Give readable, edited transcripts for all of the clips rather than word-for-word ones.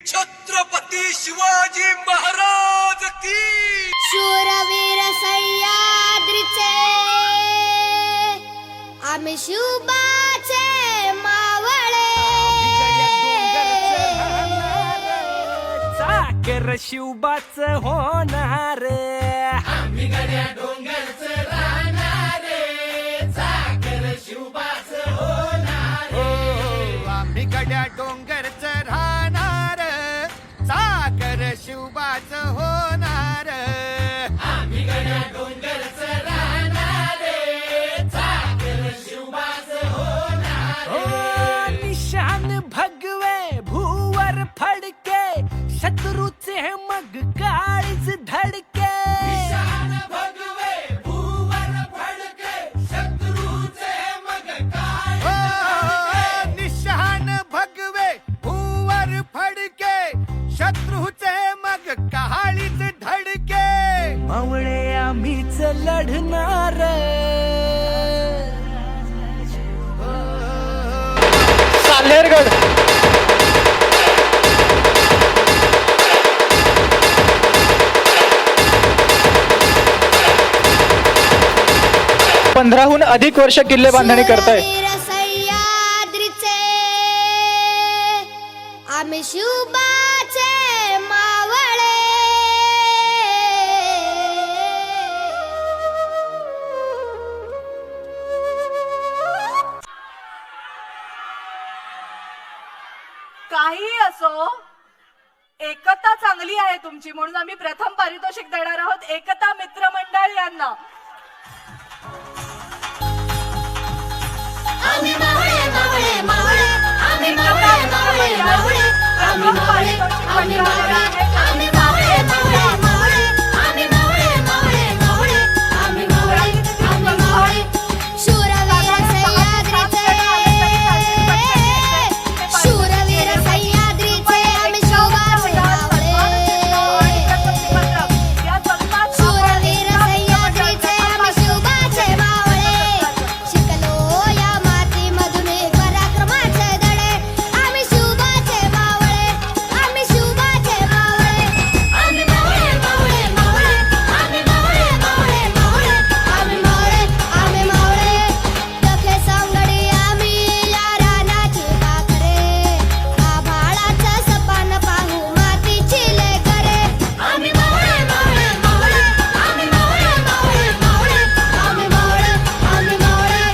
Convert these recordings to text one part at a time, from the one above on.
छत्रपती शिवाजी महाराज की शूरवीर सह्याद्रीचे आम्ही शुभाचे मावळे चाकर शिवबाच होणार आम्ही गड्या डोंगरच राहणार चाकर शिवबाच होणार आम्ही गड्या डोंगरच राहणार चाकर शिवबाच होणार आम्ही गड्या डोंगरच राहणार चाकर शिवबाच होणार निशान भगवे भूवर फडके शत्रूचे मग काळीच धडके निशान भगवे भूवर फडके शत्रूचे मग काय निशान भगवे भूवर फडके शत्रूचे मग काळीच धडके मावळे आम्हीच लढणार साल्हेरगड 15हून अधिक वर्ष किल्ले बांधणी करताय. शूरवीर सह्याद्रीचे आम्ही शुभाचे मावळे काही असो, एकता चांगली आहे तुमची म्हणून आम्ही प्रथम पारितोषिक देणार आहोत एकता मित्र मंडळ यांना. आम्ही मावळे मावळे मावळे आम्ही मावळे मावळे मावळे आम्ही मावळे आम्ही मावळे आम्ही मावळे मावळे मावळे आम्ही मावळे मावळे मावळे आम्ही मावळे आम्ही मावळे शूरवीर सह्याद्रीचे शूरवीर सह्याद्रीचे आम्ही शोभाचे मावळे शूरवीर सह्याद्रीचे आम्ही शुभाचे मावळे शिकलो या मातीमधून पराक्रमाचे धडे आम्ही शुभाचे मावळे आम्ही शुभाचे मावळे आम्ही मावळे मावळे मावळे आम्ही मावळे मावळे मावळे आम्ही मावळे आम्ही मावळे तखे सांगडी आम्ही या रानाची पाखरे आभाळाचं सपान पाहू मातीची लेकरे आम्ही मावळे मावळे मावळे आम्ही मावळे मावळे मावळे आम्ही मावळे आम्ही मावळे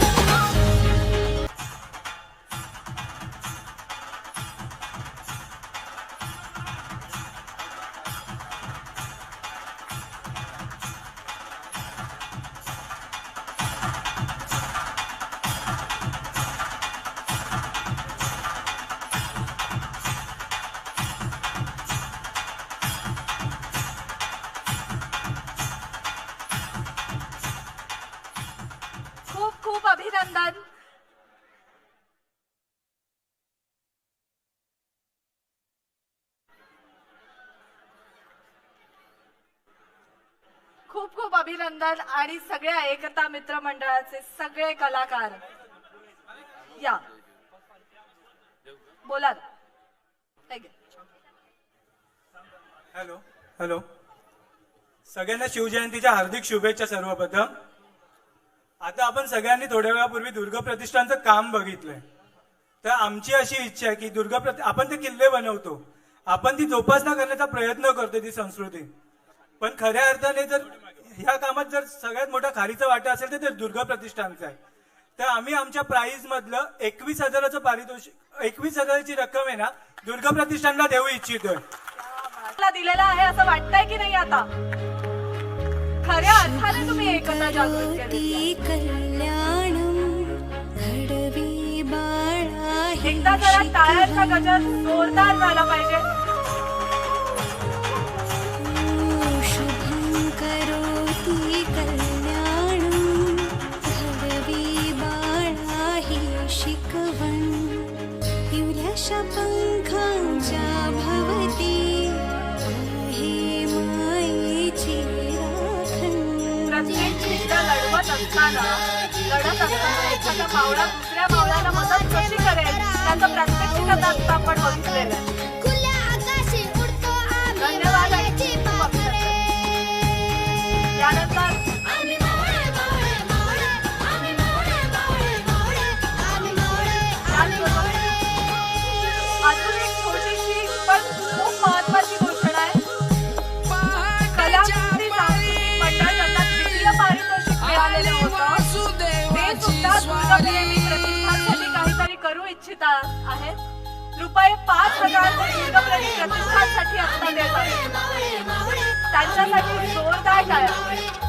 खूप खूप अभिनंदन. खूप खूप अभिनंदन आणि सगळ्या एकता मित्र मंडळाचे सगळे कलाकार या बोला. ठीक आहे. हॅलो हॅलो सगळ्यांना शिवजयंतीच्या हार्दिक शुभेच्छा. सर्वप्रथम आता आपण सगळ्यांनी थोड्या वेळापूर्वी दुर्गा प्रतिष्ठानचं काम बघितलंय, तर आमची अशी इच्छा आहे की आपण ते किल्ले बनवतो, आपण ती जोपासना करण्याचा प्रयत्न करतो ती संस्कृती, पण खऱ्या अर्थाने जर ह्या कामात जर सगळ्यात मोठा खारीचा वाटा असेल तर ते दुर्गा प्रतिष्ठानचा आहे. तर आम्ही आमच्या प्राईज मधलं 21,000चं पारितोषिक 21,000ची रक्कम आहे ना दुर्गा प्रतिष्ठानला देऊ इच्छितोय. मला दिलेला आहे असं वाटतंय की नाही आता खऱ्या अर्थाने तुम्ही एकता जागृत केली. एकदा जरा टाळ्यांचा गजर जोरदार झाला पाहिजे. पंखांच्या भवती आहे मायेची राखण. प्रत्येक चिंता लढवत असताना एखादा मावळा दुसऱ्या मावळ्याला मदत कशी करेल त्याचं प्रात्यक्षिक आता आपण बघितलेलं आहे. खुल्या आकाश रुपये 5,000 दुर्गप्रेमी प्रतिष्ठानसाठी आता देत आहे. त्यांच्यासाठी जोरदार टाळ्या.